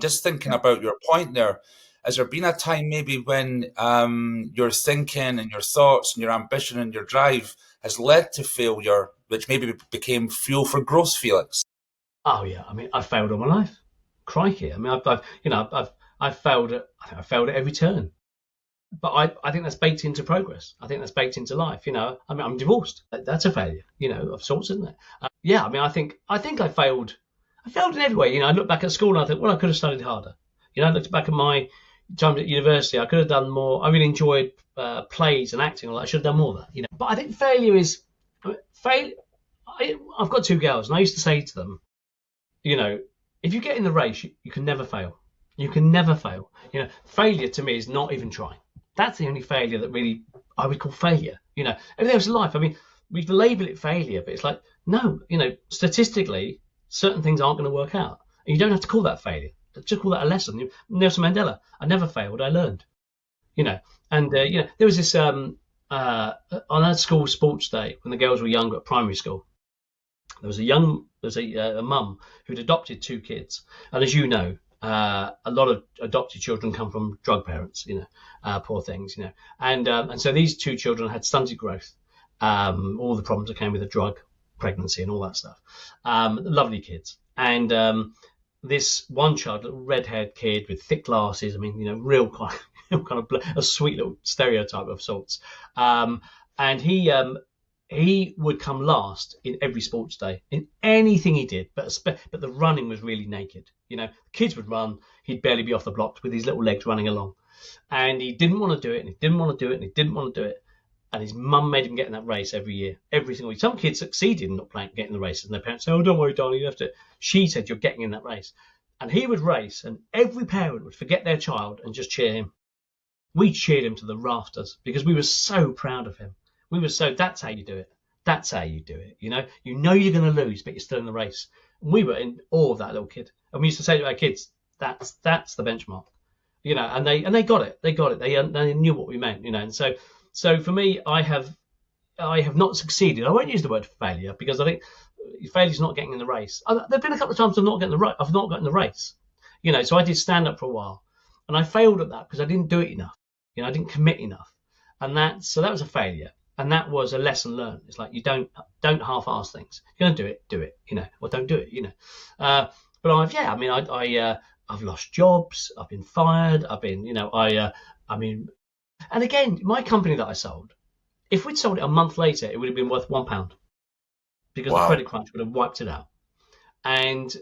just thinking about your point there. Has there been a time maybe when your thinking and your thoughts and your ambition and your drive has led to failure, which maybe became fuel for growth, Felix? Oh yeah, I mean, I've failed all my life. Crikey, I mean, I've failed at, I think I've failed at every turn. But I think that's baked into progress. I think that's baked into life. I mean, I'm divorced. That's a failure, of sorts, isn't it? Yeah, I mean, I failed. I failed in every way. I look back at school and I think, well, I could have studied harder. I looked back at my times at university. I could have done more. I really enjoyed plays and acting. All that. I should have done more of that. But I think failure is fail. I've got two girls, and I used to say to them, if you get in the race, you can never fail. You can never fail. Failure to me is not even trying. That's the only failure that really I would call failure. Everything else in life, I mean, we label it failure, but it's like, no, statistically, certain things aren't going to work out. And you don't have to call that failure. Just call that a lesson. Nelson Mandela, I never failed, I learned. And there was this, on our school sports day, when the girls were younger at primary school, there was a mum who'd adopted two kids. And as you know, a lot of adopted children come from drug parents, poor things, and so these two children had stunted growth, all the problems that came with a drug pregnancy and all that stuff. Lovely kids, and this one child, little red-haired kid with thick glasses, I mean, real kind of a sweet little stereotype of sorts, and he would come last in every sports day, in anything he did, but the running was really naked. Kids would run, he'd barely be off the blocks with his little legs running along. And he didn't want to do it, and he didn't want to do it, and he didn't want to do it. And his mum made him get in that race every year, every single week. Some kids succeeded in not getting in the race, and their parents said, oh, don't worry, darling, you have to. She said, you're getting in that race. And he would race, and every parent would forget their child and just cheer him. We cheered him to the rafters because we were so proud of him. That's how you do it. That's how you do it. You're going to lose, but you're still in the race. And we were in awe of that little kid. And we used to say to our kids, that's the benchmark, and they got it. They got it. They knew what we meant, And so for me, I have not succeeded. I won't use the word failure because I think failure is not getting in the race. There've been a couple of times I've not gotten the race, So I did stand up for a while, and I failed at that because I didn't do it enough. I didn't commit enough, and that was a failure. And that was a lesson learned. It's like, you don't half-ass things. You're going to do it, or don't do it, But I've lost jobs. I've been fired. I've been, and again, my company that I sold, if we'd sold it a month later, it would have been worth £1 because the credit crunch would have wiped it out. And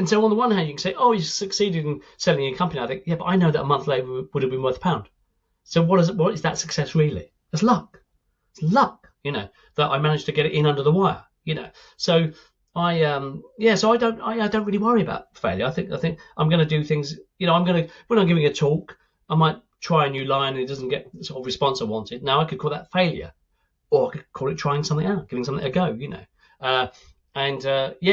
so on the one hand, you can say, oh, you succeeded in selling your company. I think, yeah, but I know that a month later would have been worth £1. So what is that success really? It's luck. It's luck, that I managed to get it in under the wire, So I don't really worry about failure. I think I'm going to do things, when I'm giving a talk, I might try a new line and it doesn't get the sort of response I wanted. Now I could call that failure, or I could call it trying something out, giving something a go,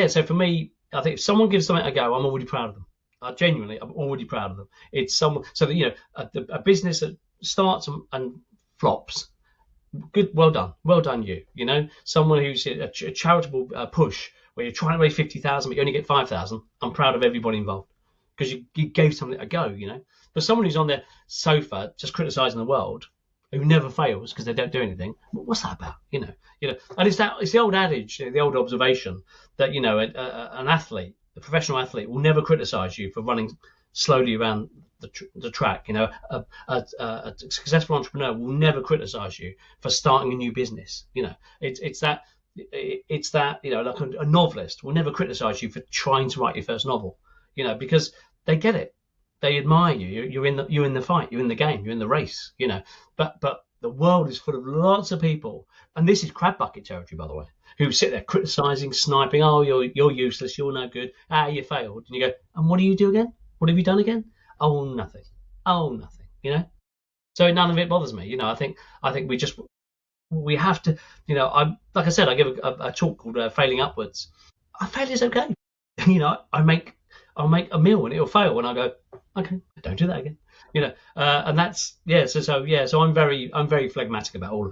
So for me, I think if someone gives something a go, I'm already proud of them. I'm already proud of them. It's someone, so that, a business that starts and flops, good, well done you, someone who's a charitable push where you're trying to raise 50,000 but you only get 5,000. I'm proud of everybody involved because you gave something a go, But someone who's on their sofa just criticizing the world, who never fails because they don't do anything, what's that about, And it's the old adage, the old observation that an athlete, a professional athlete, will never criticize you for running slowly around the track. A successful entrepreneur will never criticize you for starting a new business. It's that like a novelist will never criticize you for trying to write your first novel. Because they get it, they admire you. You're in the fight, you're in the game, you're in the race. But the world is full of lots of people, and this is crab bucket territory, by the way, who sit there criticizing, sniping. Oh, you're useless, you're no good. You failed, and you go, and what do you do again? What have you done again? Oh, nothing. So none of it bothers me. I think we have to, like I said, I give a talk called Failing Upwards. Failure's okay. I'll make a meal and it'll fail, and I go, okay, don't do that again. And that's, so I'm very phlegmatic about all of it.